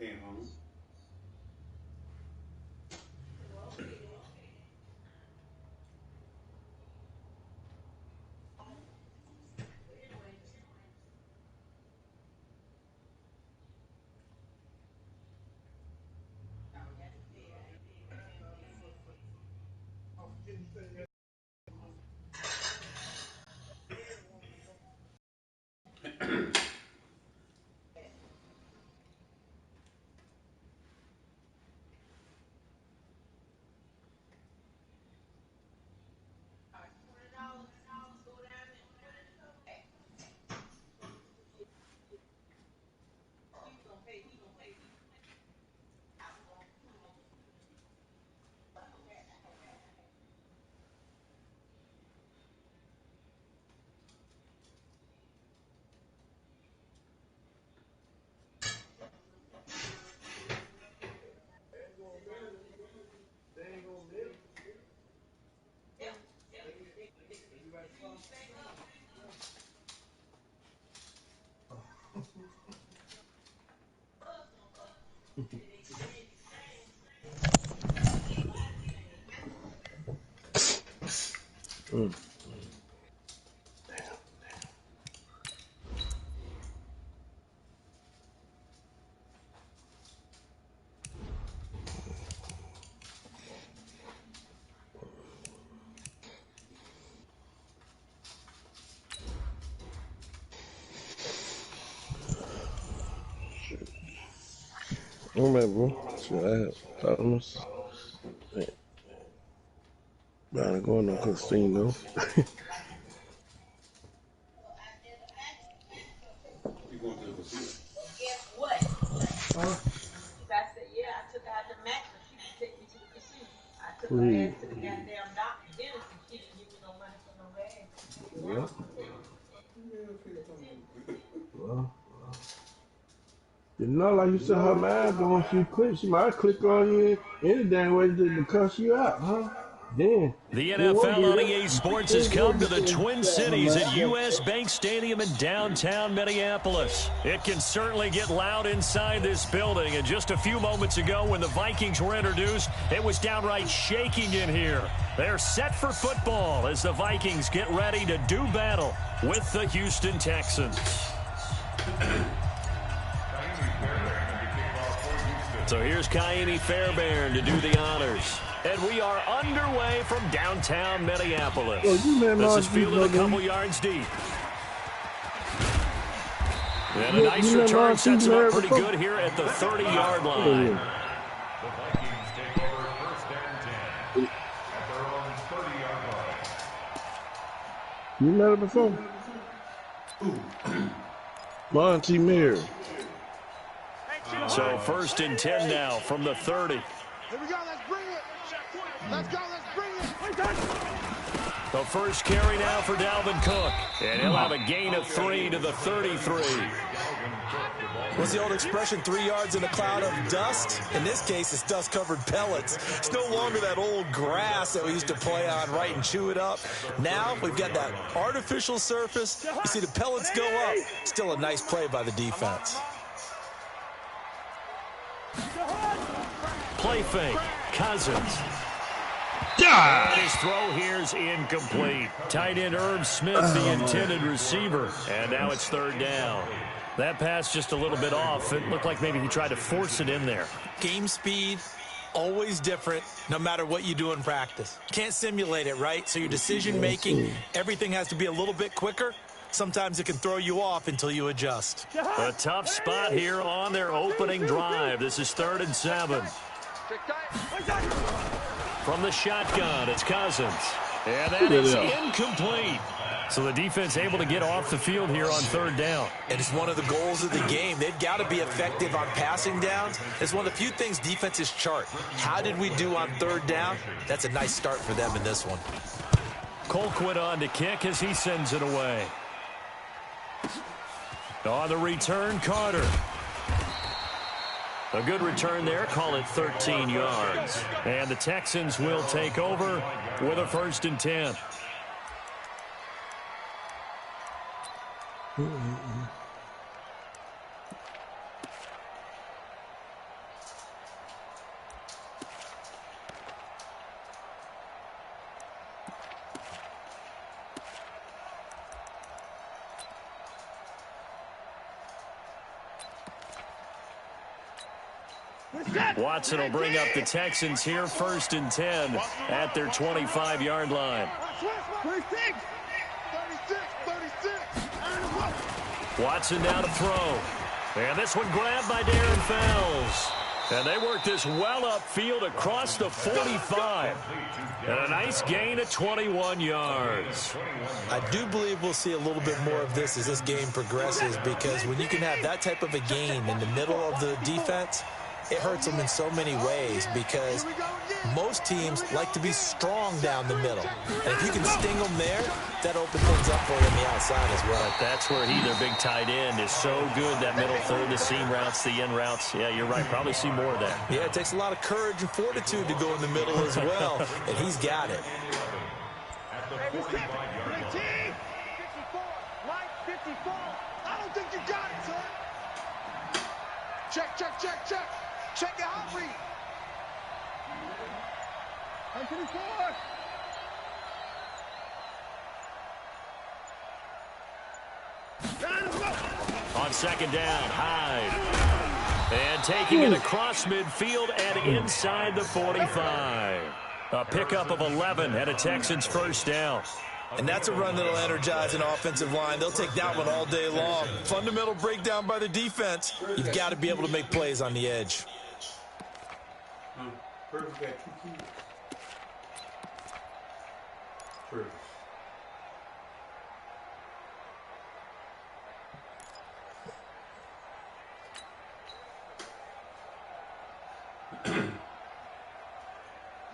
came home. All right, bro. Shit, I have problems. Bound to go on no casino. You going to the casino? Guess what? Huh? I said, yeah, I took her out the match, but she didn't take me to the casino. I took her ass to the goddamn doctor dentist, and she didn't give me no money for no gas. Yeah. Well, you know, like you said, her man going she click. She might click on you any damn way to cuss you out, huh? Then the NFL on EA Sports has come to the Twin Cities at US Bank Stadium in downtown Minneapolis. It can certainly get loud inside this building, and just a few moments ago when the Vikings were introduced, it was downright shaking in here. They're set for football as the Vikings get ready to do battle with the Houston Texans. So here's Kaimi Fairbairn to do the honors. And we are underway from downtown Minneapolis. This is fielded a couple yards deep. And a nice return sets him up pretty good here at the 30-yard line. The Vikings take over first and 10 at their own 30-yard line. You met her before? Monty Mir. So first and 10 now from the 30. Here we go, let's bring it. Let's go, let's bring it. The first carry now for Dalvin Cook. And he'll have a gain of 3 to the 33. What's the old expression, 3 yards in a cloud of dust? In this case, it's dust-covered pellets. It's no longer that old grass that we used to play on, right, and chew it up. Now we've got that artificial surface. You see the pellets go up. Still a nice play by the defense. Play fake. Cousins. And his throw here's incomplete. Tight end Irv Smith, the intended receiver. And now it's third down. That pass just a little bit off. It looked like maybe he tried to force it in there. Game speed, always different, no matter what you do in practice. Can't simulate it, right? So your decision-making, everything has to be a little bit quicker. Sometimes it can throw you off until you adjust. A tough spot here on their opening drive. This is 3rd and 7. From the shotgun, it's Cousins. And that is incomplete. So the defense able to get off the field here on 3rd down. And it's one of the goals of the game. They've got to be effective on passing downs. It's one of the few things defenses chart. How did we do on 3rd down? That's a nice start for them in this one. Colquitt on to kick as he sends it away. On the return, Carter. A good return there. Call it 13 yards. And the Texans will take over with a 1st and 10. Watson will bring up the Texans here, 1st and 10 at their 25-yard line. 36. Watson now to throw. And this one grabbed by Darren Fells. And they work this well upfield across the 45. And a nice gain of 21 yards. I do believe we'll see a little bit more of this as this game progresses, because when you can have that type of a gain in the middle of the defense, it hurts them in so many ways, because most teams like to be strong down the middle. And if you can sting them there, that opens things up for you on the outside as well. But that's where their big tight end, is so good, that middle third, the seam routes, the in routes. Yeah, you're right. Probably see more of that. Yeah, it takes a lot of courage and fortitude to go in the middle as well, and he's got it. At the 45-yard line. 54. Right 54. I don't think you got it, son. Check. Check your hot read. Hey, 54. On 2nd down, Hyde. And taking it across midfield and inside the 45. A pickup of 11 and a Texans 1st down. And that's a run that'll energize an offensive line. They'll take that one all day long. Fundamental breakdown by the defense. You've got to be able to make plays on the edge. Perfect got 2 keys. Perfect.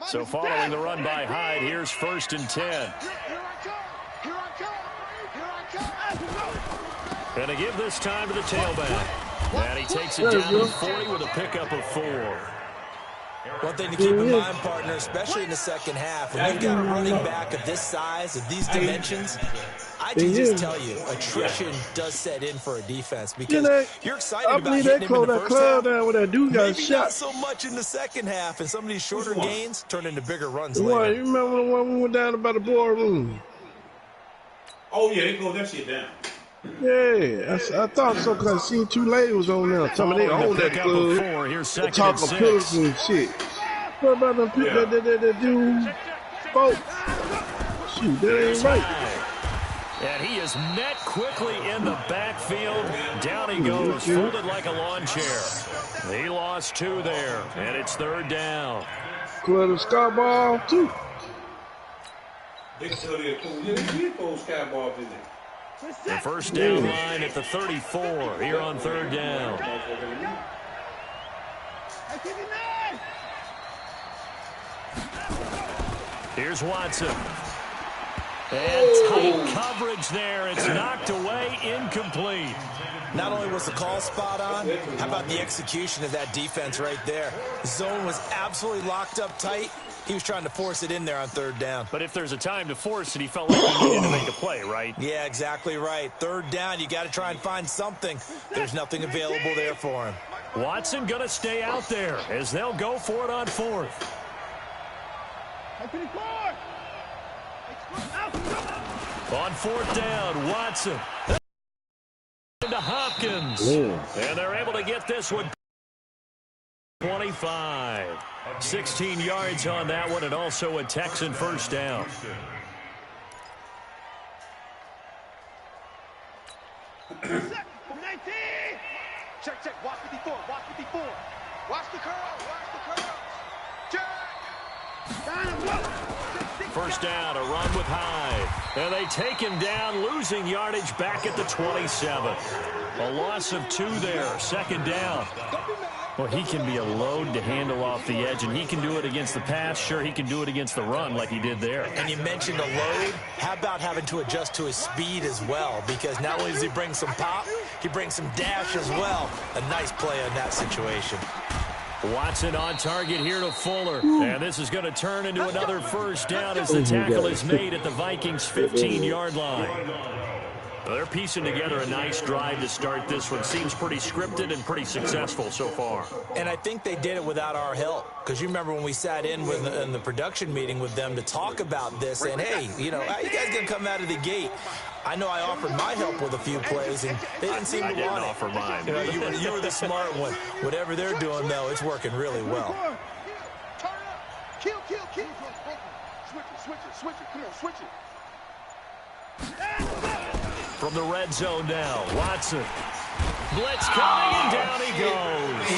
So following the run by Hyde, here's 1st and 10. Here I come. And to give this time to the tailback. And he takes it down to the 40 with a pickup of 4. One thing to keep in mind, partner, especially in the second half, when you've got a running back of this size, of these dimensions, I can just tell you, attrition does set in for a defense, because you're excited about hitting him in the first half. Maybe not so much in the second half, and some of these shorter gains turn into bigger runs later. You remember the one we went down by the boardroom? Oh, yeah, they closed that shit down. Yeah, I thought so, because I seen 2 ladies was on there. Some of they own that club. They talking pillars and shit. What about them people that do folks? Shoot, that ain't right. And he is met quickly in the backfield. Down he goes, folded like a lawn chair. He lost 2 there, and it's 3rd down. Club the sky ball, too. They tell you, yeah, they did throw sky balls in there. The 1st down line at the 34 here on 3rd down. Here's Watson. And tight coverage there. It's knocked away, incomplete. Not only was the call spot on, how about the execution of that defense right there? The zone was absolutely locked up tight. He was trying to force it in there on 3rd down. But if there's a time to force it, he felt like he needed to make a play, right? Yeah, exactly right. 3rd down, you got to try and find something. There's nothing available there for him. Watson going to stay out there as they'll go for it on 4th. On 4th down, Watson into Hopkins. And they're able to get this one. 25. 16 yards on that one, and also a Texan 1st down. Check. Watch 54. Watch the curl. Check. 1st down, a run with Hyde. And they take him down, losing yardage back at the 27. A loss of 2 there, 2nd down. Well, he can be a load to handle off the edge, and he can do it against the pass. Sure, he can do it against the run like he did there. And you mentioned a load. How about having to adjust to his speed as well? Because not only does he bring some pop, he brings some dash as well. A nice play on that situation. Watson on target here to Fuller. And this is going to turn into another 1st down as the tackle is made at the Vikings' 15-yard line. They're piecing together a nice drive to start this one. Seems pretty scripted and pretty successful so far. And I think they did it without our help. Because you remember when we sat in the production meeting with them to talk about this, and hey, you know, how you guys going to come out of the gate? I know I offered my help with a few plays, and they didn't seem to want it. I didn't offer mine. You know, you were the smart one. Whatever they're doing, though, it's working really well. Turn up. Kill. Switch it. Come on, switch it. From the red zone now, Watson. Blitz coming, and down he goes.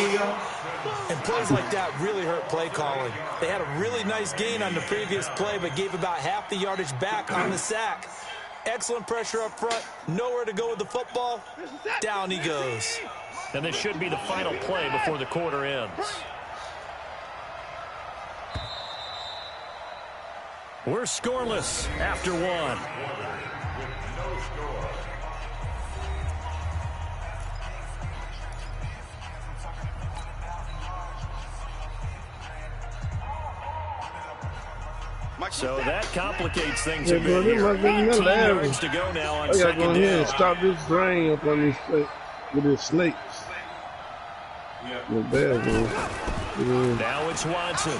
And plays like that really hurt play calling. They had a really nice gain on the previous play, but gave about half the yardage back on the sack. Excellent pressure up front. Nowhere to go with the football. Down he goes. And this should be the final play before the quarter ends. We're scoreless after one. So that complicates things a bit here. 18 yards to go now on second down. Go ahead and stop this drain up on this with this snakes. The bad one. Now it's Watson.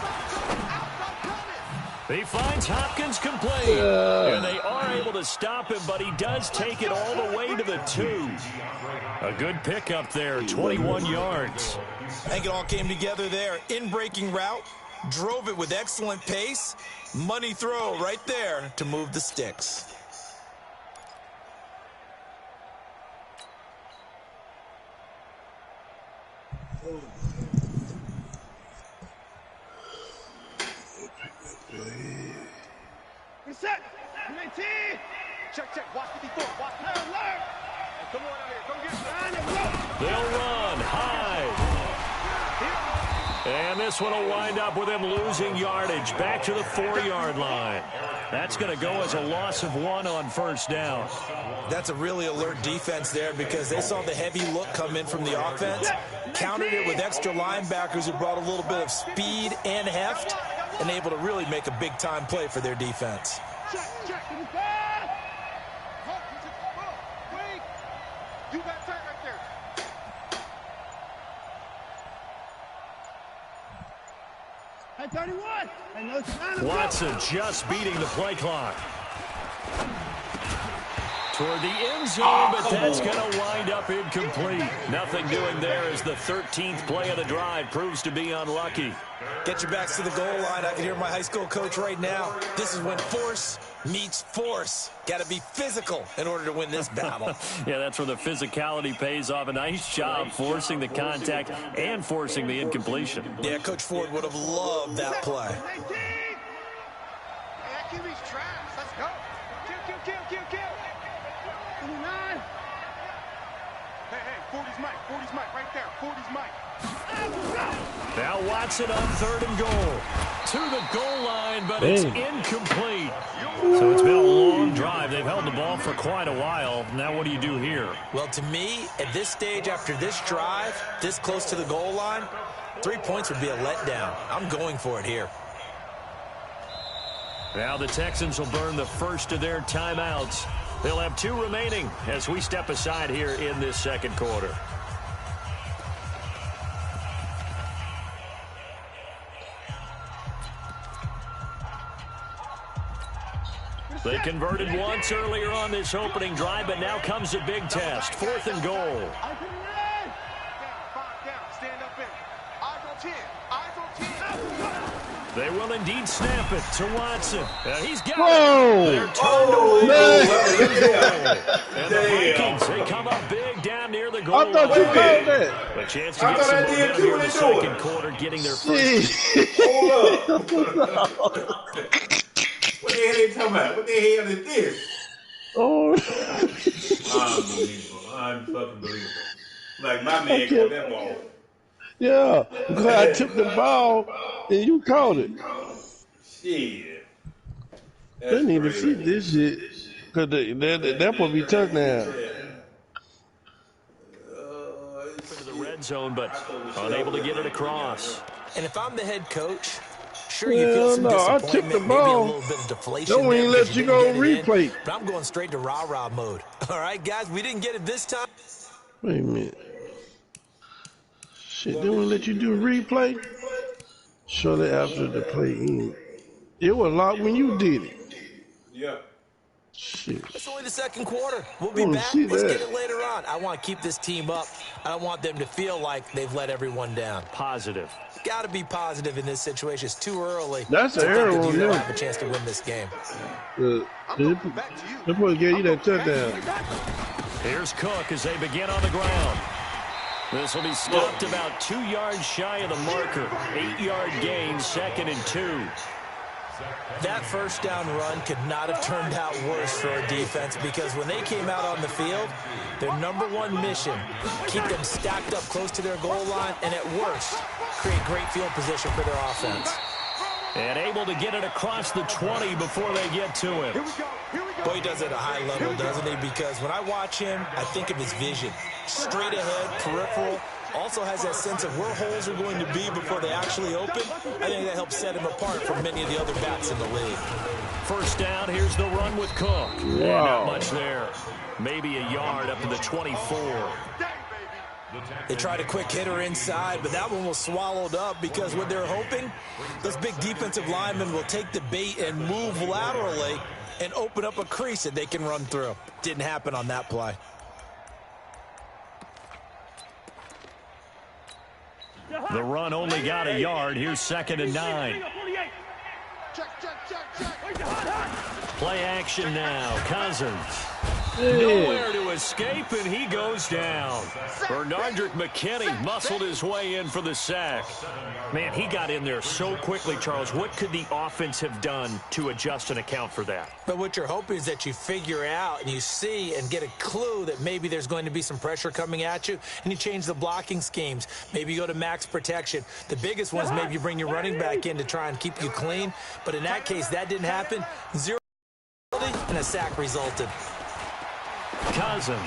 He finds Hopkins complete. And they are able to stop him, but he does take it all the way to the 2. A good pickup there, 21 yards. I think it all came together there. In-breaking route. Drove it with excellent pace. Money throw right there to move the sticks. Reset. 19. Check. Watch 54. Watch. Learn. Come on out here. Come get They'll run high. And this one will wind up with him losing yardage back to the 4-yard line. That's going to go as a loss of 1 on first down. That's a really alert defense there because they saw the heavy look come in from the offense, countered it with extra linebackers who brought a little bit of speed and heft, and able to really make a big-time play for their defense. Check. You got time right there. Hey, 31. Watson just beating the play clock. Toward the end zone, but that's going to wind up incomplete. Nothing doing there as the 13th play of the drive proves to be unlucky. Get your backs to the goal line. I can hear my high school coach right now. This is when force meets force. Got to be physical in order to win this battle. Yeah, that's where the physicality pays off. A nice job forcing the contact and forcing the incompletion. Yeah, Coach Ford would have loved that play. Hey, QB's trash. Let's go. Kill. 29. Hey, 40's Mike right there. 40's Mike. Now Watson on 3rd and goal. To the goal line, but it's incomplete. So it's been a long drive. They've held the ball for quite a while. Now what do you do here? Well, to me, at this stage after this drive, this close to the goal line, 3 points would be a letdown. I'm going for it here. Now the Texans will burn the first of their timeouts. They'll have 2 remaining as we step aside here in this second quarter. They converted once earlier on this opening drive, but now comes a big test. 4th and goal. Down. Stand up in. Eyes on 10. They will indeed snap it to Watson. He's got Whoa. it. They're turned away. And the Damn. Vikings, they come up big down near the goal I thought you line. called that. A chance to get some momentum here in the second quarter, getting their first. Hold up. What the hell are they talking about? What the hell is this? Oh. Unbelievable. Unfucking-believable. Like my man caught that ball. Yeah, because I tipped the ball and you caught it. Shit. They need to see this shit. Because that will be touchdown. Into the red zone, but unable to get it across. And if I'm the head coach, sure you feel some I disappointment, tipped the maybe a ball. little bit of deflation. Don't even there let because you didn't go get it replay. in, but I'm going straight to rah-rah mode. All right, guys, we didn't get it this time. Wait a minute. Shit, they won't let you do a replay? Shortly after the play ended. It was locked when you did it. Yeah. Shit. It's only the second quarter. We'll be back. Let's get it later on. I want to keep this team up. I don't want them to feel like they've let everyone down. Positive. Got to be positive in this situation. It's too early. That's an error on them. Have a chance to win this game. They're supposed to get you that touchdown. Here's Cook as they begin on the ground. This will be stopped about 2 yards shy of the marker. 8-yard gain, 2nd and 2. That first down run could not have turned out worse for a defense because when they came out on the field, their #1 mission, keep them stacked up close to their goal line, and at worst, create great field position for their offense. And able to get it across the 20 before they get to him. Boy, he does it at a high level, doesn't he? Because when I watch him, I think of his vision. Straight ahead, peripheral. Also has that sense of where holes are going to be before they actually open. I think that helps set him apart from many of the other backs in the league. First down, here's the run with Cook. Yeah, not much there. Maybe a yard up to the 24. They tried a quick hitter inside, but that one was swallowed up because what they're hoping, those big defensive linemen will take the bait and move laterally and open up a crease that they can run through. Didn't happen on that play. The run only got a yard. Here's 2nd and 9. Play action now. Cousins. Nowhere to escape, and he goes down. Bernardrick McKinney muscled his way in for the sack. Man, he got in there so quickly, Charles. What could the offense have done to adjust and account for that? But what you're hoping is that you figure out and you see and get a clue that maybe there's going to be some pressure coming at you, and you change the blocking schemes. Maybe you go to max protection. The biggest one is maybe you bring your running back in to try and keep you clean. But in that case, that didn't happen. 0 and a sack resulted. Cousins.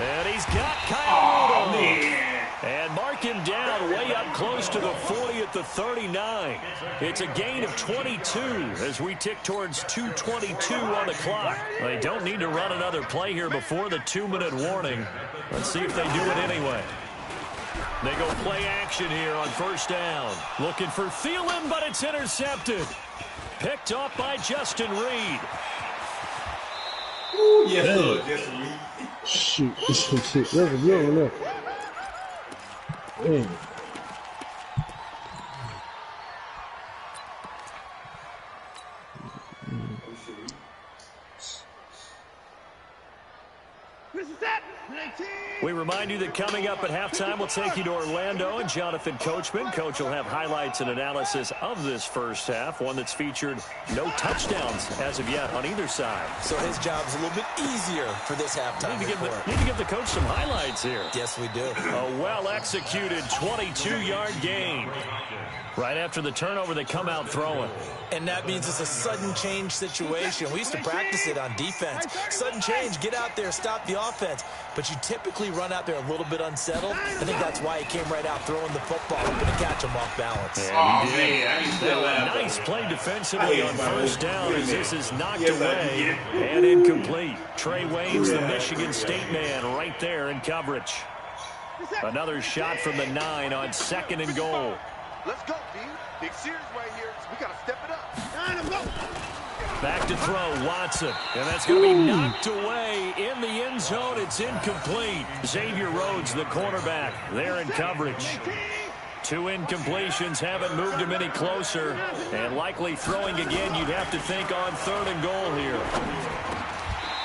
And he's got Kyle Rudolph. And mark him down way up close to the 40 at the 39. It's a gain of 22 as we tick towards 2:22 on the clock. They don't need to run another play here before the 2-minute warning. Let's see if they do it anyway. They go play action here on first down. Looking for Thielen, but it's intercepted. Picked off by Justin Reed. Ooh, yes, sir. Justin Reed. Shoot. That's a good one there. Damn. We remind you that coming up at halftime, we'll take you to Orlando and Jonathan Coachman. Coach will have highlights and analysis of this first half, one that's featured no touchdowns as of yet on either side. So his job's a little bit easier for this halftime. Need to give the coach some highlights here. Yes, we do. A well-executed 22-yard gain. Right after the turnover, they come out throwing. And that means it's a sudden change situation. We used to practice it on defense. Sudden change, get out there, stop the offense. But you typically run out there a little bit unsettled. I think that's why he came right out throwing the football, hoping to catch him off balance. Yeah, he did. Nice play defensively on first down as this is knocked away and incomplete. Trey Waynes, the Michigan State man, right there in coverage. Another shot from the 9 on 2nd and goal. Let's go, B. Big series right here. We got to step it up. Back to throw, Watson. And that's going to be knocked away in the end zone. It's incomplete. Xavier Rhodes, the cornerback, there in coverage. 2 incompletions haven't moved him any closer. And likely throwing again, you'd have to think on 3rd and goal here.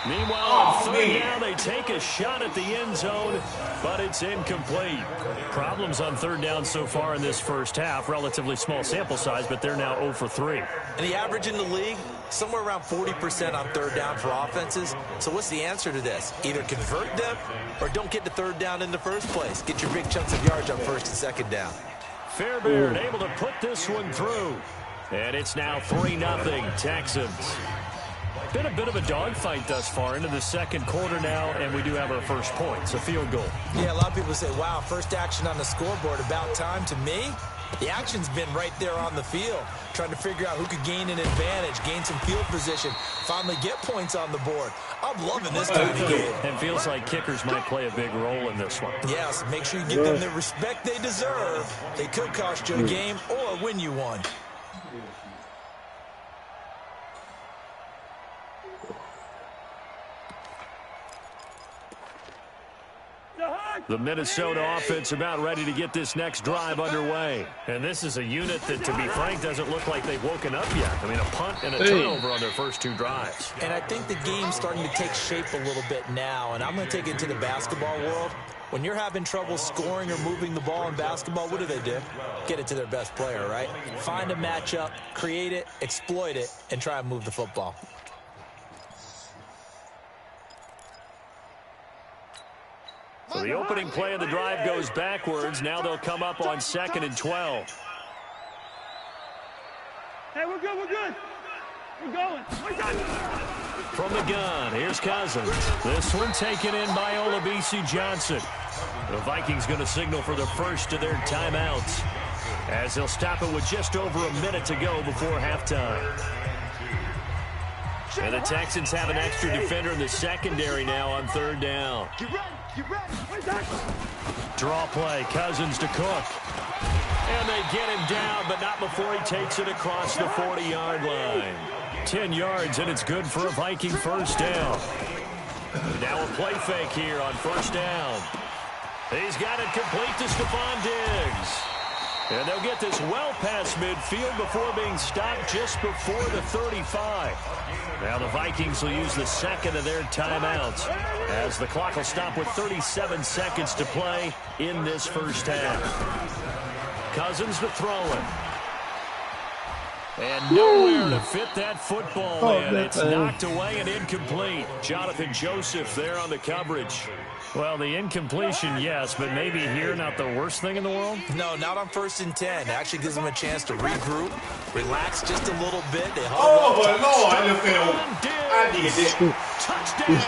Meanwhile, on 3rd down, they take a shot at the end zone, but it's incomplete. Problems on 3rd down so far in this first half. Relatively small sample size, but they're now 0 for 3. And the average in the league, somewhere around 40% on 3rd down for offenses. So what's the answer to this? Either convert them or don't get to 3rd down in the first place. Get your big chunks of yards on 1st and 2nd down. Fairbairn able to put this one through. And it's now 3-0 Texans. Been a bit of a dogfight thus far into the second quarter now, and we do have our first points, a field goal. Yeah, a lot of people say, wow, first action on the scoreboard, about time. To me, the action's been right there on the field, trying to figure out who could gain an advantage, gain some field position, finally get points on the board. I'm loving this kind of game. It feels like kickers might play a big role in this one. Yes, make sure you give them the respect they deserve. They could cost you a game or win you one. The Minnesota offense about ready to get this next drive underway. And this is a unit that, to be frank, doesn't look like they've woken up yet. I mean, a punt and a turnover on their first 2 drives. And I think the game's starting to take shape a little bit now. And I'm going to take it to the basketball world. When you're having trouble scoring or moving the ball in basketball, what do? Get it to their best player, right? Find a matchup, create it, exploit it, and try and move the football. So the opening play of the drive goes backwards. Now they'll come up on 2nd and 12. Hey, we're good, we're good. We're going. From the gun, here's Cousins. This one taken in by Olabisi Johnson. The Vikings going to signal for the first of their timeouts, as they'll stop it with just over a minute to go before halftime. And the Texans have an extra defender in the secondary now on 3rd down. Draw play, Cousins to Cook. And they get him down, but not before he takes it across the 40-yard line. 10 yards, and it's good for a Viking first down. Now a play fake here on 1st down. He's got it complete to Stephon Diggs. And they'll get this well past midfield before being stopped just before the 35. Now the Vikings will use the second of their timeouts, as the clock will stop with 37 seconds to play in this first half. Cousins to throw it. And nowhere to fit that football in. It's knocked away and incomplete. Jonathan Joseph there on the coverage. Well, the incompletion, yes, but maybe here not the worst thing in the world? No, not on 1st and 10. It actually gives them a chance to regroup, relax just a little bit. They Lord, I just feel I need it. Touchdown,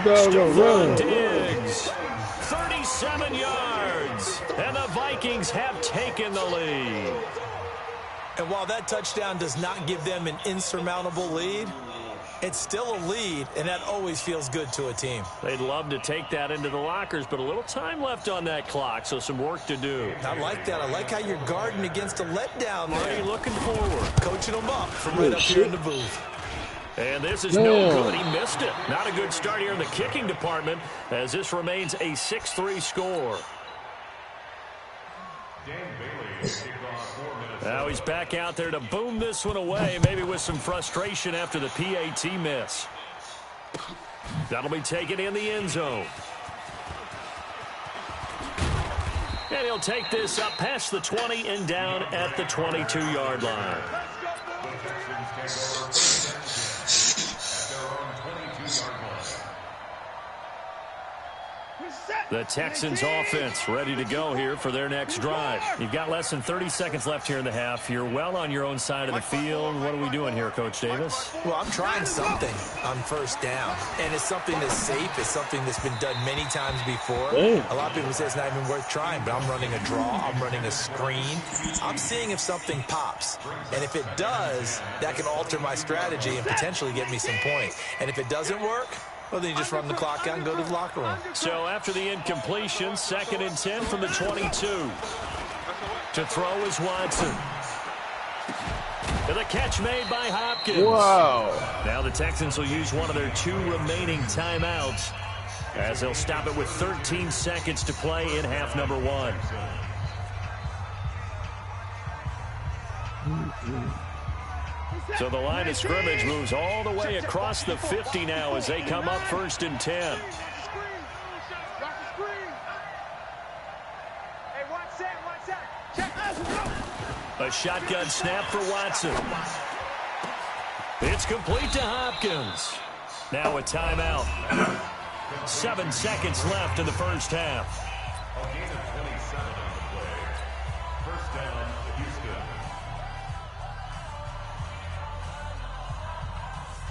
Vikings. Stephon Diggs, 37 yards, and the Vikings have taken the lead. And while that touchdown does not give them an insurmountable lead, it's still a lead, and that always feels good to a team. They'd love to take that into the lockers, but a little time left on that clock, so some work to do. I like that. I like how you're guarding against a letdown there. Already looking forward. Coaching them up from right up here in the booth. And this is no good. He missed it. Not a good start here in the kicking department, as this remains a 6-3 score. Now he's back out there to boom this one away, maybe with some frustration after the PAT miss. That'll be taken in the end zone. And he'll take this up past the 20 and down at the 22-yard line. The Texans offense ready to go here for their next drive. You've got less than 30 seconds left here in the half. You're well on your own side of the field. What are we doing here, Coach Davis? Well, I'm trying something on 1st down, and it's something that's safe. It's something that's been done many times before. A lot of people say it's not even worth trying, but I'm running a draw. I'm running a screen. I'm seeing if something pops, and if it does, that can alter my strategy and potentially get me some points. And if it doesn't work, well, then you just run the clock out and go to the locker room. So after the incompletion, 2nd and 10 from the 22. To throw is Watson. And the catch made by Hopkins. Wow. Now the Texans will use one of their 2 remaining timeouts, as they'll stop it with 13 seconds to play in half number 1. So the line of scrimmage moves all the way across the 50 now as they come up 1st and 10. A shotgun snap for Watson. It's complete to Hopkins. Now a timeout. 7 seconds left in the first half.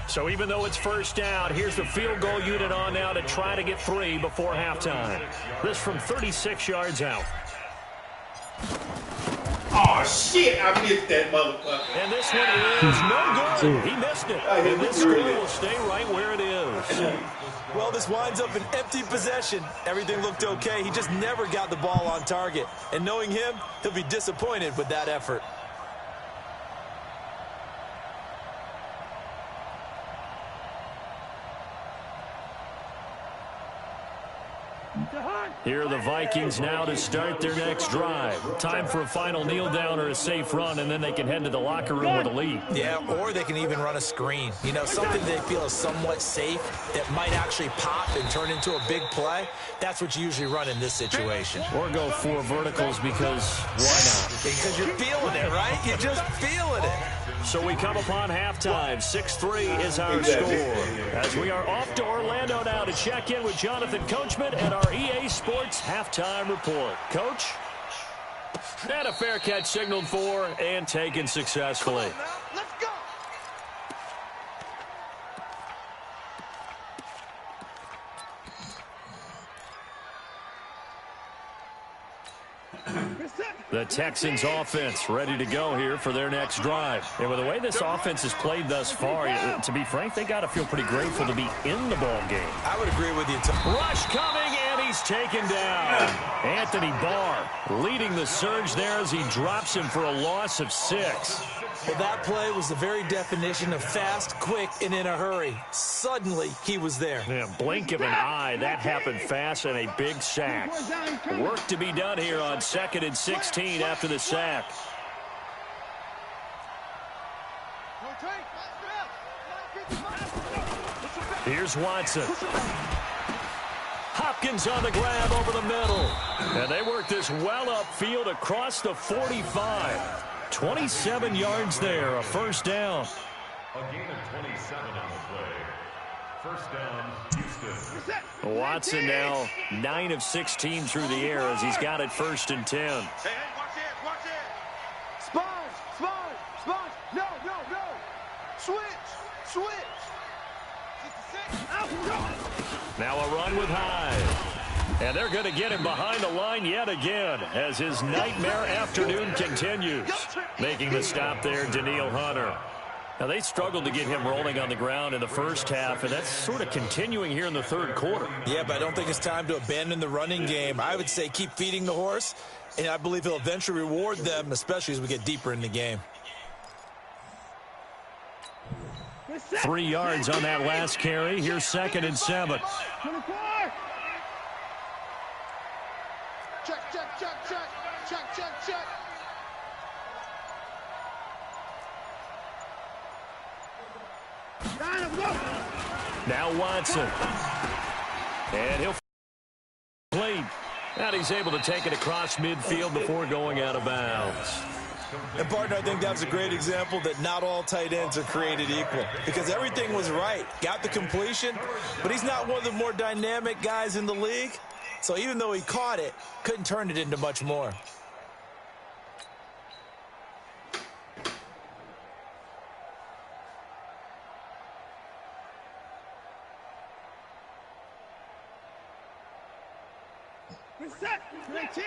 So even though it's 1st down, here's the field goal unit on now to try to get 3 before halftime. This from 36 yards out. Oh, shit, I missed that motherfucker. And this one is no good. He missed it. And this score will stay right where it is. Well, this winds up an empty possession. Everything looked okay. He just never got the ball on target. And knowing him, he'll be disappointed with that effort. Here are the Vikings now to start their next drive. Time for a final kneel down or a safe run, and then they can head to the locker room with a lead. Yeah, or they can even run a screen. You know, something they feel is somewhat safe that might actually pop and turn into a big play. That's what you usually run in this situation. Or go 4 verticals because why not? Because you're feeling it, right? You're just feeling it. So we come upon halftime. 6-3 is our score. As we are off to Orlando now to check in with Jonathan Coachman and our EA Sports halftime report. Coach? And a fair catch signaled for and taken successfully. Let's go. The Texans offense ready to go here for their next drive. And with the way this offense has played thus far, to be frank, they got to feel pretty grateful to be in the ball game. I would agree with you. Rush coming, and he's taken down. Anthony Barr leading the surge there as he drops him for a loss of 6. Well, that play was the very definition of fast, quick, and in a hurry. Suddenly, he was there. Yeah, blink of an eye. That happened fast and a big sack. Work to be done here on 2nd and 16 after the sack. Here's Watson. Hopkins on the grab over the middle. And they work this well upfield across the 45. 27 yards there, a first down. A gain of 27 on the play. First down, Houston. Watson now 9 of 16 through the air as he's got it 1st and 10. Hey, watch it, watch it. Sponge. No. Switch. Now a run with Hyde. And they're going to get him behind the line yet again as his nightmare afternoon continues. Making the stop there, Danielle Hunter. Now, they struggled to get him rolling on the ground in the first half, and that's sort of continuing here in the third quarter. Yeah, but I don't think it's time to abandon the running game. I would say keep feeding the horse, and I believe he'll eventually reward them, especially as we get deeper in the game. 3 yards on that last carry. Here's 2nd and 7. Check. Now Watson. And he'll complete. And he's able to take it across midfield before going out of bounds. And, partner, I think that was a great example that not all tight ends are created equal. Because everything was right. Got the completion, but he's not one of the more dynamic guys in the league. So even though he caught it, couldn't turn it into much more. Set. 19.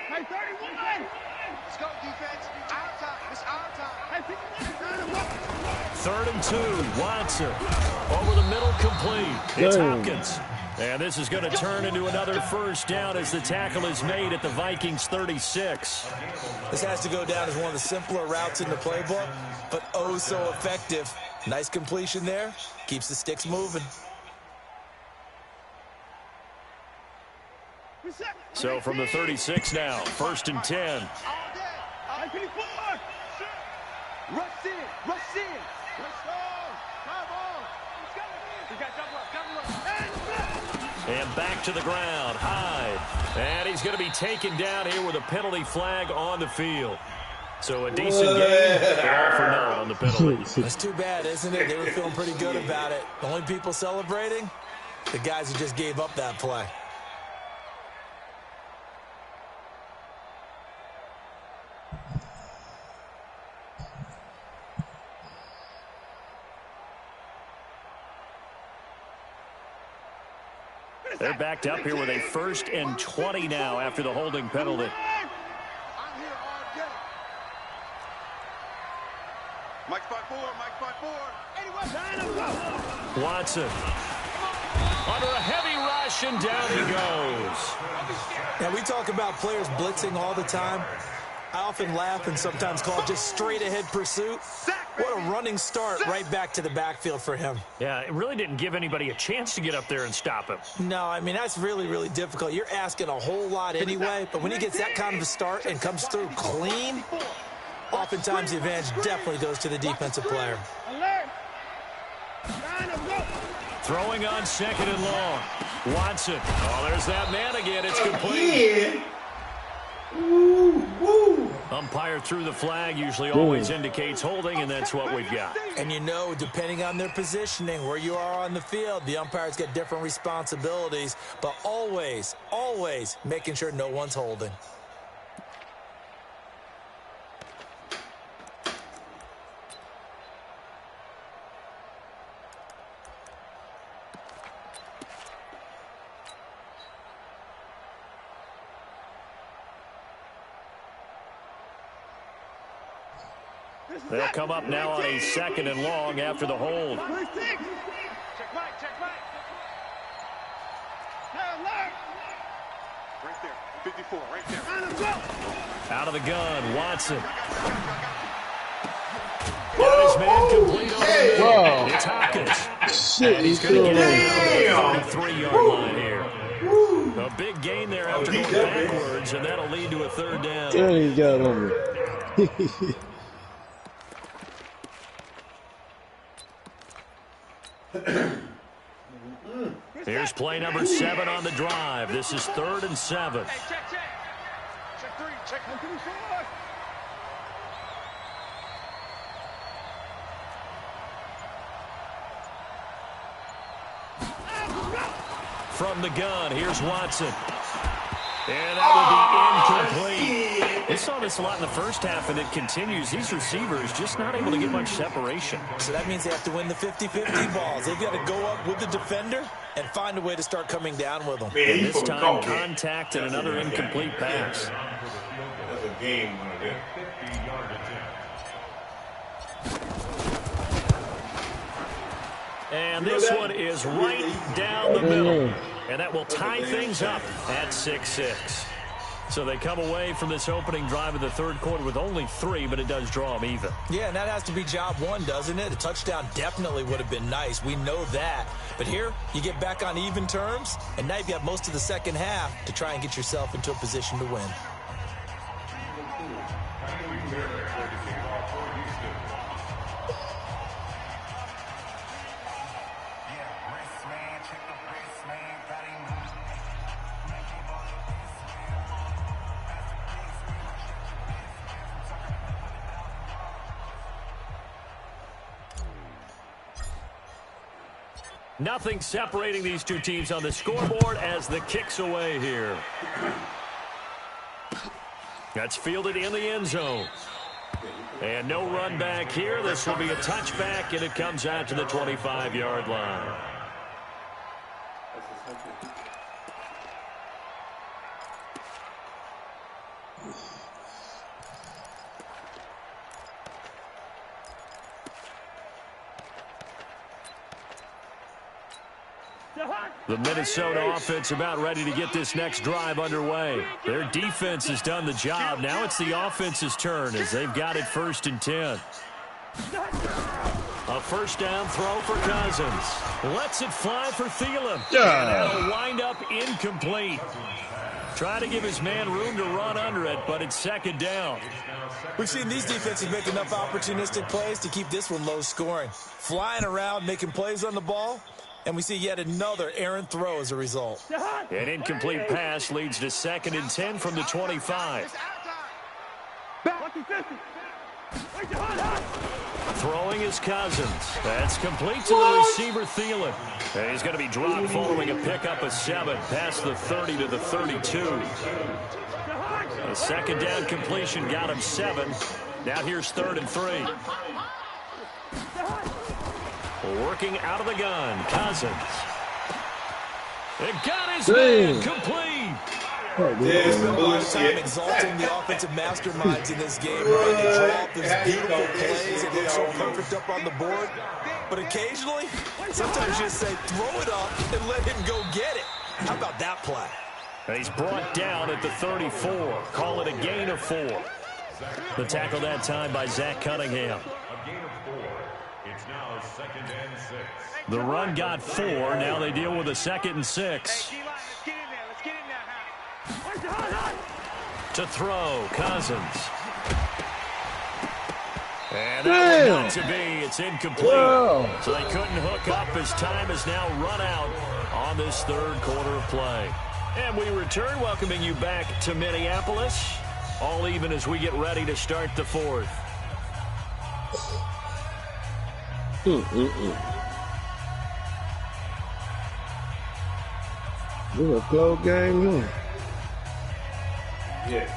Hey, 31. Let's go, defense. Our time. It's our time. Hey, 3rd and 2. Watson. Over the middle, complete. It's Hopkins. And this is going to turn into another first down as the tackle is made at the Vikings 36. This has to go down as one of the simpler routes in the playbook, but oh so effective. Nice completion there. Keeps the sticks moving. So from the 36 now, 1st and 10. Rush in. Let's go. Come on. We got double up. And back to the ground. Hyde. And he's going to be taken down here with a penalty flag on the field. So a decent game, but all for naught on the penalty. That's too bad, isn't it? They were feeling pretty good about it. The only people celebrating, the guys who just gave up that play. They're backed up here with a 1st and 20 now after the holding penalty. I'm here all day. Mike spot 4. Watson. Under a heavy rush, and down he goes. Now, we talk about players blitzing all the time. I often laugh and sometimes call it just straight-ahead pursuit. What a running start right back to the backfield for him. Yeah, it really didn't give anybody a chance to get up there and stop him. No, I mean, that's really, really difficult. You're asking a whole lot anyway, but when he gets that kind of a start and comes through clean, oftentimes the advantage definitely goes to the defensive player. Throwing on 2nd and long. Watson. Oh, there's that man again. It's complete. Yeah. Woo, woo. Umpire threw the flag, usually always indicates holding, and that's what we've got. And you know, depending on their positioning, where you are on the field, the umpires get different responsibilities, but always, always making sure no one's holding. They'll come up now on a 2nd and long after the hold. Check right, check right. Right there, 54, right there. Out of the gun, Watson. Got his man complete over the middle. Wow. It's Hopkins. Shit, And he's going to get Damn. out to the 33-yard line here. A big gain there after going backwards, and that'll lead to a 3rd down. There he got over. Here's play number 7 on the drive. This is 3rd and 7. Hey, check. Check 3, check 1, 2, 4. From the gun, here's Watson. And that will be incomplete. We saw this a lot in the first half, and it continues. These receivers just not able to get much separation. So that means they have to win the 50-50 balls. They've got to go up with the defender and find a way to start coming down with them. And this time, contact and another incomplete pass. That's a game one of them. And this one is right down the middle. And that will tie things up at 6-6. So they come away from this opening drive of the 3rd quarter with only 3, but it does draw them even. Yeah, and that has to be job 1, doesn't it? A touchdown definitely would have been nice. We know that. But here, you get back on even terms, and now you've got most of the second half to try and get yourself into a position to win. Nothing separating these two teams on the scoreboard as the kick's away here. That's fielded in the end zone. And no run back here. This will be a touchback, and it comes out to the 25-yard line. The Minnesota offense about ready to get this next drive underway. Their defense has done the job. Now it's the offense's turn as they've got it 1st and 10. A 1st down throw for Cousins. Lets it fly for Thielen. And that'll wind up incomplete. Try to give his man room to run under it, but it's 2nd down. We've seen these defenses make enough opportunistic plays to keep this one low scoring. Flying around, making plays on the ball. And we see yet another errant throw as a result. An incomplete pass leads to 2nd and 10 from the 25. Throwing is Cousins. That's complete to the receiver, Thielen. And he's going to be dropped following a pickup of 7 past the 30 to the 32. The 2nd down completion got him 7. Now here's 3rd and 3. Working out of the gun, Cousins. It got his man complete. This Time bullshit. exalting the offensive masterminds in this game, right? They draw up these beautiful plays and look so perfect up on the board. But occasionally, sometimes you just say, throw it up and let him go get it. How about that play? And he's brought down at the 34. Call it a gain of 4. The tackle that time by Zach Cunningham. A gain of 4. It's now 2nd and 6. The run got 4. Now they deal with a 2nd and 6. Hey, D-line, let's get in there. Let's get in there. To throw, Cousins. And that one not to be. It's incomplete. Whoa. So they couldn't hook up as time has now run out on this 3rd quarter of play. And we return, welcoming you back to Minneapolis. All even as we get ready to start the 4th. This is a close game, huh? Yeah.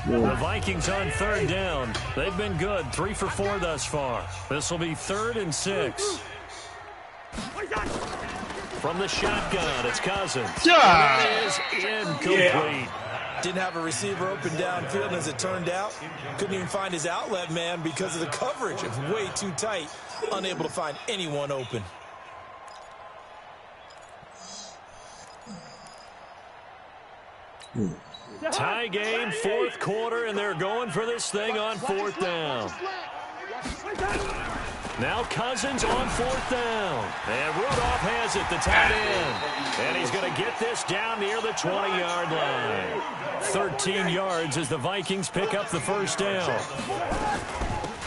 The Vikings on 3rd down. They've been good, 3 for 4 thus far. This will be 3rd and 6. From the shotgun, it's Cousins. Yeah. That is incomplete. Didn't have a receiver open downfield, and as it turned out, couldn't even find his outlet man because of the coverage. It was way too tight, unable to find anyone open. Tie game, 4th quarter, and they're going for this thing on 4th down. Now Cousins on 4th down. And Rudolph has it, the tight end. And he's going to get this down near the 20-yard line. 13 yards as the Vikings pick up the 1st down.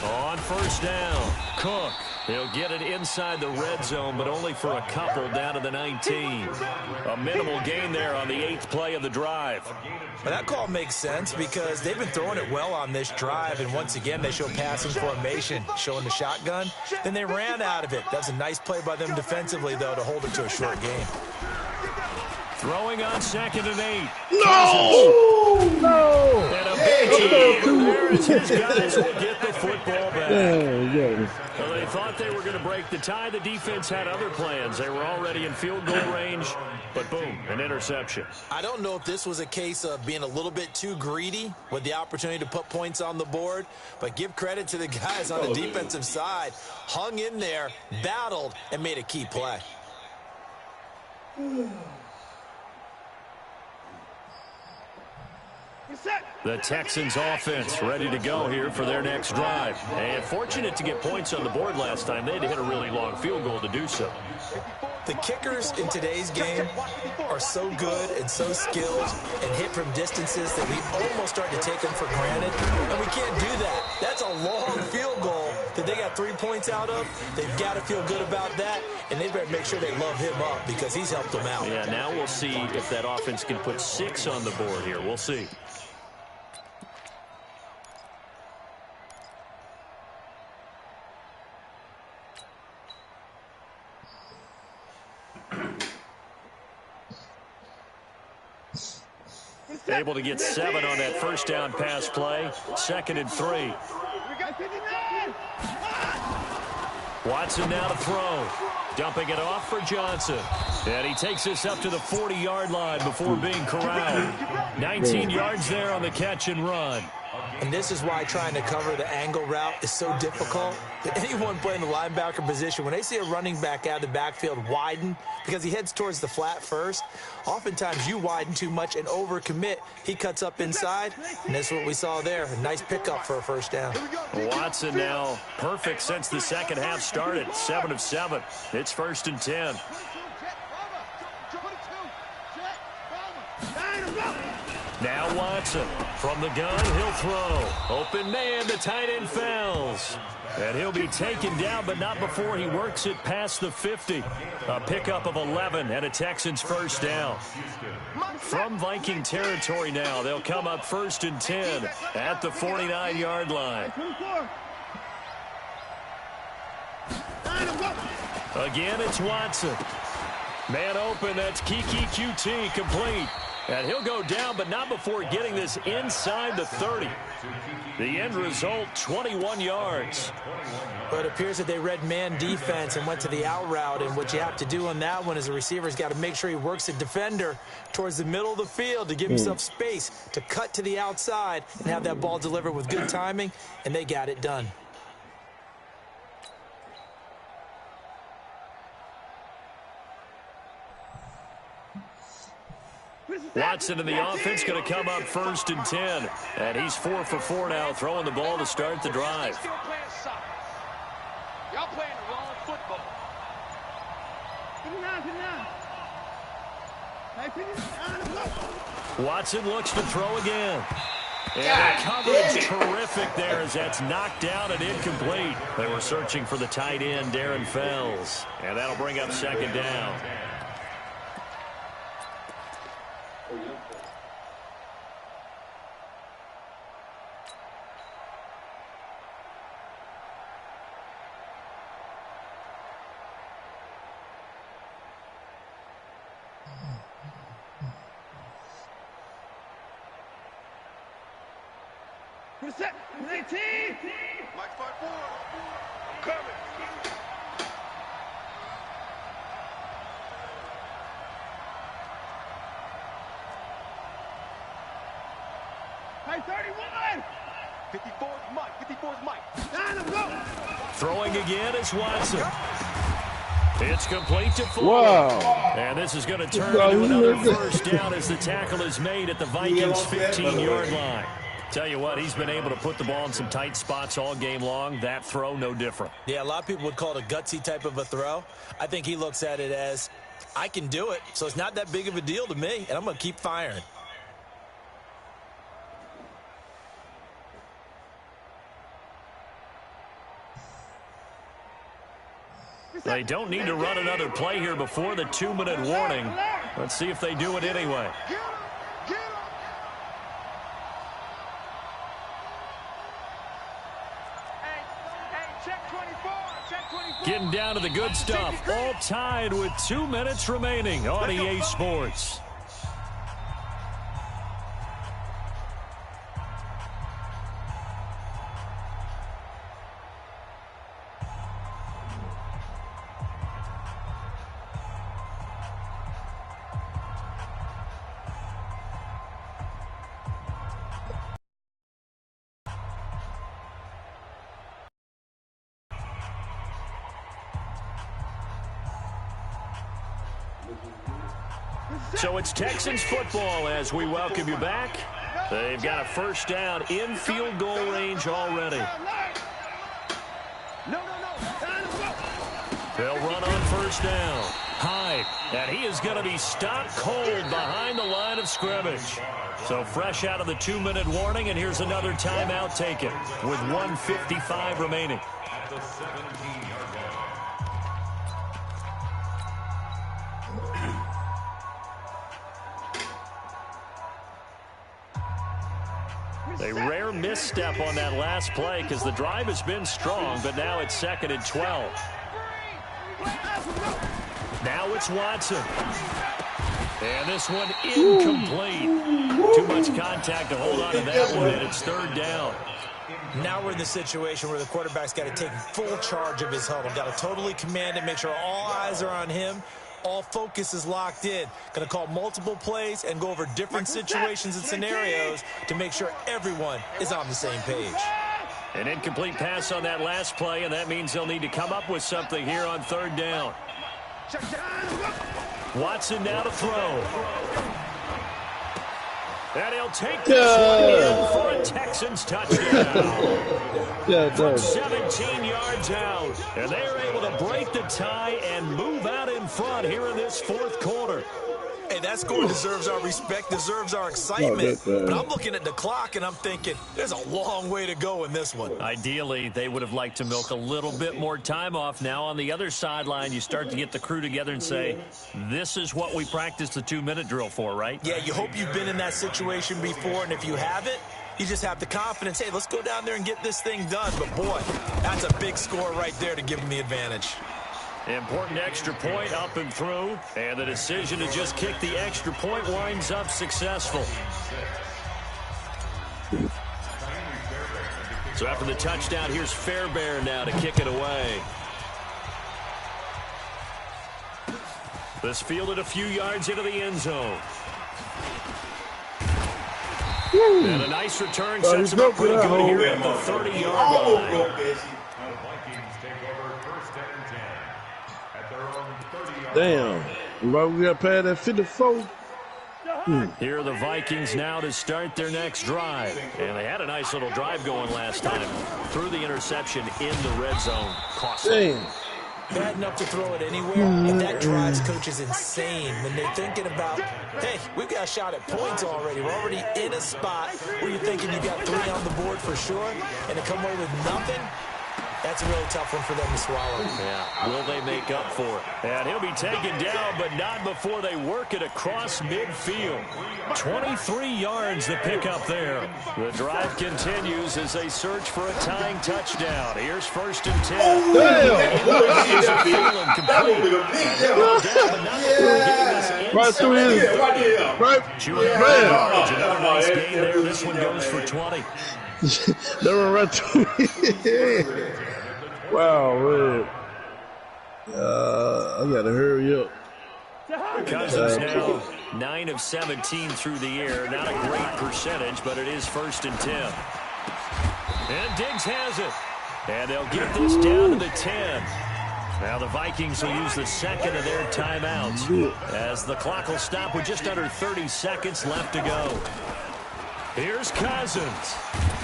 On 1st down, Cook. He'll get it inside the red zone, but only for a couple down to the 19. A minimal gain there on the 8th play of the drive. But that call makes sense because they've been throwing it well on this drive, and once again they show passing formation, showing the shotgun. Then they ran out of it. That's a nice play by them defensively, though, to hold it to a short game. Throwing on 2nd and 8. No! No! And a big over there as his guys will get the football back. Yeah. So they thought they were going to break the tie. The defense had other plans. They were already in field goal range, but boom, an interception. I don't know if this was a case of being a little bit too greedy with the opportunity to put points on the board, but give credit to the guys on the defensive side. Hung in there, battled, and made a key play. The Texans offense ready to go here for their next drive. And fortunate to get points on the board last time. They had to hit a really long field goal to do so. The kickers in today's game are so good and so skilled and hit from distances that we almost start to take them for granted. And we can't do that. That's a long field goal that they got 3 points out of. They've got to feel good about that, and they better make sure they love him up because he's helped them out. Yeah, now we'll see if that offense can put 6 on the board here. We'll see. Able to get 7 on that 1st down pass play. 2nd and 3. Watson now to throw. Dumping it off for Johnson. And he takes this up to the 40-yard line before being corralled. 19 yards there on the catch and run. And this is why trying to cover the angle route is so difficult. Anyone playing the linebacker position, when they see a running back out of the backfield widen, because he heads towards the flat first, oftentimes you widen too much and overcommit. He cuts up inside, and that's what we saw there. A nice pickup for a 1st down. Watson now perfect since the second half started. 7 of 7. It's 1st and 10. Now Watson from the gun, he'll throw. Open man, the tight end fouls. And he'll be taken down, but not before he works it past the 50. A pickup of 11 and a Texans 1st down. From Viking territory now, they'll come up 1st and 10 at the 49-yard line. Again, it's Watson. Man open, that's Kiki QT complete. And he'll go down, but not before getting this inside the 30. The end result, 21 yards. But it appears that they read man defense and went to the out route. And what you have to do on that one is the receiver's got to make sure he works the defender towards the middle of the field to give himself space to cut to the outside and have that ball delivered with good timing, and they got it done. Watson and the offense going to come up 1st and 10. And he's 4 for 4 now, throwing the ball to start the drive. Y'all playing the wrong football. Watson looks to throw again. And the coverage terrific there as that's knocked down and incomplete. They were searching for the tight end, Darren Fells. And that'll bring up 2nd down. Set. 19. Mike 5-4. Coming. Hey, 31. 54's Mike. 54's Mike. Throwing again is Watson. It's complete to Fuller. Wow. And this is going to turn into another 1st down as the tackle is made at the Vikings' 15-yard line. Tell you what, he's been able to put the ball in some tight spots all game long. That throw, no different. Yeah, a lot of people would call it a gutsy type of a throw. I think he looks at it as, I can do it, so it's not that big of a deal to me, and I'm going to keep firing. They don't need to run another play here before the 2-minute warning. Let's see if they do it anyway. Getting down to the good stuff. All tied with 2 minutes remaining on EA Sports. So it's Texans football as we welcome you back. They've got a 1st down in field goal range already. They'll run on 1st down. Hyde, and he is going to be stopped cold behind the line of scrimmage. So fresh out of the 2-minute warning, and here's another timeout taken with 1:55 remaining. At the 17-yard line. A rare misstep on that last play because the drive has been strong, but now it's 2nd and 12. Now it's Watson. And this one incomplete. Too much contact to hold on to that one, and it's 3rd down. Now we're in the situation where the quarterback's got to take full charge of his huddle. Got to totally command it, make sure all eyes are on him. All focus is locked in. Going to call multiple plays and go over different situations and scenarios to make sure everyone is on the same page. An incomplete pass on that last play, and that means they'll need to come up with something here on 3rd down. Watson now to throw. And he'll take this one in for a Texans touchdown. From 17 yards out. And they are able to break the tie and move out in front here in this 4th quarter. Hey, that score deserves our respect, deserves our excitement. But I'm looking at the clock, and I'm thinking there's a long way to go in this one. Ideally, they would have liked to milk a little bit more time off. Now on the other sideline, you start to get the crew together and say, this is what we practiced the 2-minute drill for, right? Yeah, you hope you've been in that situation before, and if you haven't, you just have the confidence, hey, let's go down there and get this thing done. But, boy, that's a big score right there to give them the advantage. Important extra point up and through, and the decision to just kick the extra point winds up successful. So after the touchdown, here's Fairbairn now to kick it away. This fielded a few yards into the end zone. And a nice return sets him up pretty good here at the 30-yard line. Damn. Bro, we got past that 54. Here are the Vikings now to start their next drive. And they had a nice little drive going last time. Threw the interception in the red zone. Costly. Bad enough to throw it anywhere, and that drives coaches insane when they're thinking about, hey, we've got a shot at points already. We're already in a spot where you're thinking you got 3 on the board for sure, and to come away with nothing, that's a really tough one for them to swallow. Yeah, will they make up for it? And he'll be taken down, but not before they work it across midfield. 23 yards to pick up there. The drive continues as they search for a tying touchdown. Here's 1st and 10. Oh, right through his. Right. Another nice game there. This one goes for 20. They were right through his. Wow, man. I got to hurry up. Cousins now 9 of 17 through the air. Not a great percentage, but it is 1st and 10. And Diggs has it. And they'll get this down to the 10. Now the Vikings will use the second of their timeouts as the clock will stop with just under 30 seconds left to go. Here's Cousins.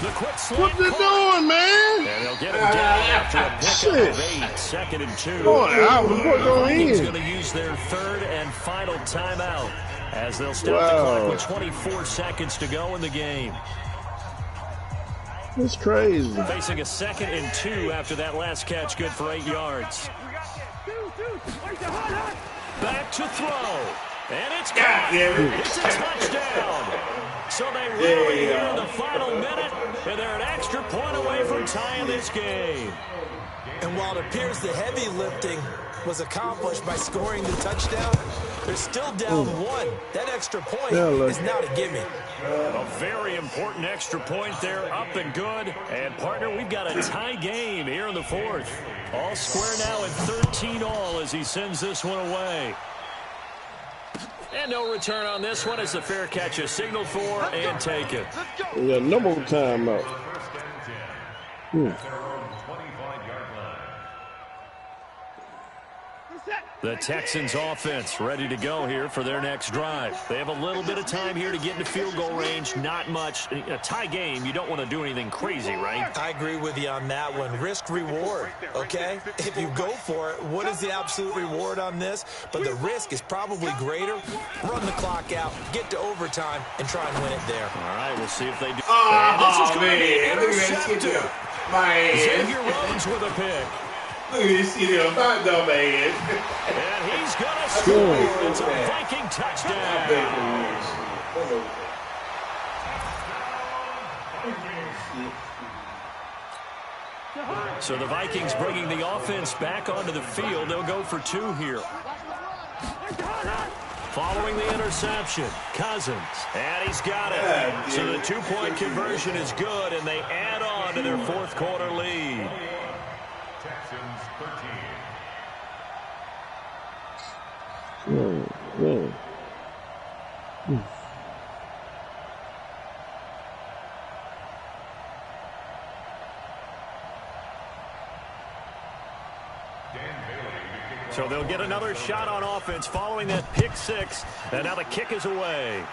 The quick slant. What they doing, man? And they'll get him down after a pickup of 8. 2nd and 2. The Vikings going to use their 3rd and final timeout as they'll stop the clock with 24 seconds to go in the game. That's crazy. Facing a 2nd and 2 after that last catch, good for 8 yards. Back to throw. And it's caught. It's a touchdown. So they rally here in the final minute, and they're an extra point away from tying this game. And while it appears the heavy lifting was accomplished by scoring the touchdown, they're still down 1. That extra point is not a gimme. A very important extra point there, up and good. And, partner, we've got a tie game here in the 4th. All square now at 13 all as he sends this one away. And no return on this one as the fair catch is signaled for and taken. We got no more timeout. The Texans offense ready to go here for their next drive. They have a little bit of time here to get into field goal range. Not much. A tie game, you don't want to do anything crazy, right? I agree with you on that one. Risk reward, okay? If you go for it, what is the absolute reward on this? But the risk is probably greater. Run the clock out, get to overtime, and try and win it there. All right, we'll see if they do. Oh, man. Look at that kid. Xavier Rhodes with a pick. Look at this shit on top, though, man. And he's going to score. It's a Viking touchdown. So the Vikings bringing the offense back onto the field. They'll go for 2 here. Following the interception, Cousins, and he's got it. So the 2-point conversion is good, and they add on to their 4th quarter lead. Texans 13. So they'll get another shot on offense following that pick 6, and now the kick is away.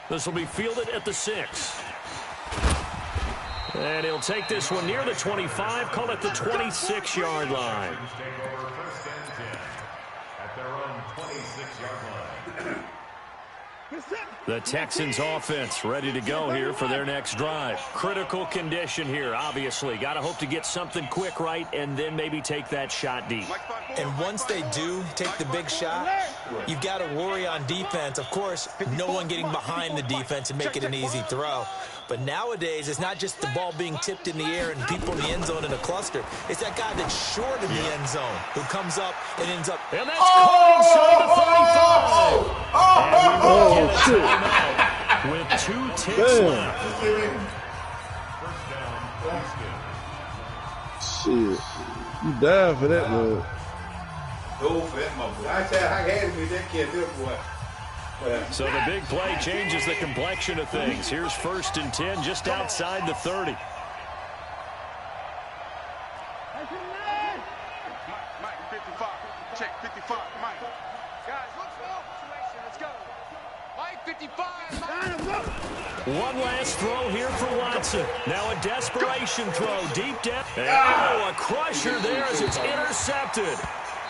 This will be fielded at the 6. And he'll take this one near the 25, call it the 26-yard line. At their own 26-yard line. The Texans offense ready to go here for their next drive. Critical condition here, obviously. Got to hope to get something quick right and then maybe take that shot deep. And once they do take the big shot, you've got to worry on defense. Of course, no one getting behind the defense and make it an easy throw. But nowadays, it's not just the ball being tipped in the air and people in the end zone in a cluster. It's that guy that's short in the end zone who comes up and ends up. And that's caught inside the 35. And we get a timeout with 2 ticks left. Shit. You died for that, man. Go for that, motherfucker. I said I had me that kid, this boy. So the big play changes the complexion of things. Here's 1st and 10 just outside the 30. Mike, 55. Check 55. Mike. Guys, let's go. Let's go. One last throw here for Watson. Now a desperation throw deep down. Oh, a crusher there as it's intercepted.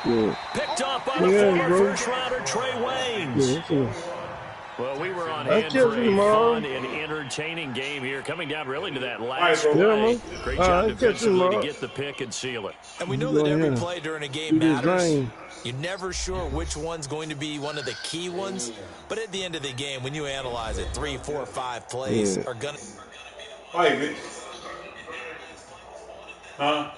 Yeah. Picked up by the former first-rounder Trey Waynes. Yeah. Well, we were on hand for a fun and entertaining game here, coming down really to that last play. Great job defensively to get the pick and seal it. And we know that every play during a game matters. You're never sure which one's going to be one of the key ones. But at the end of the game, when you analyze it, 3, 4, 5 plays are going to... Huh?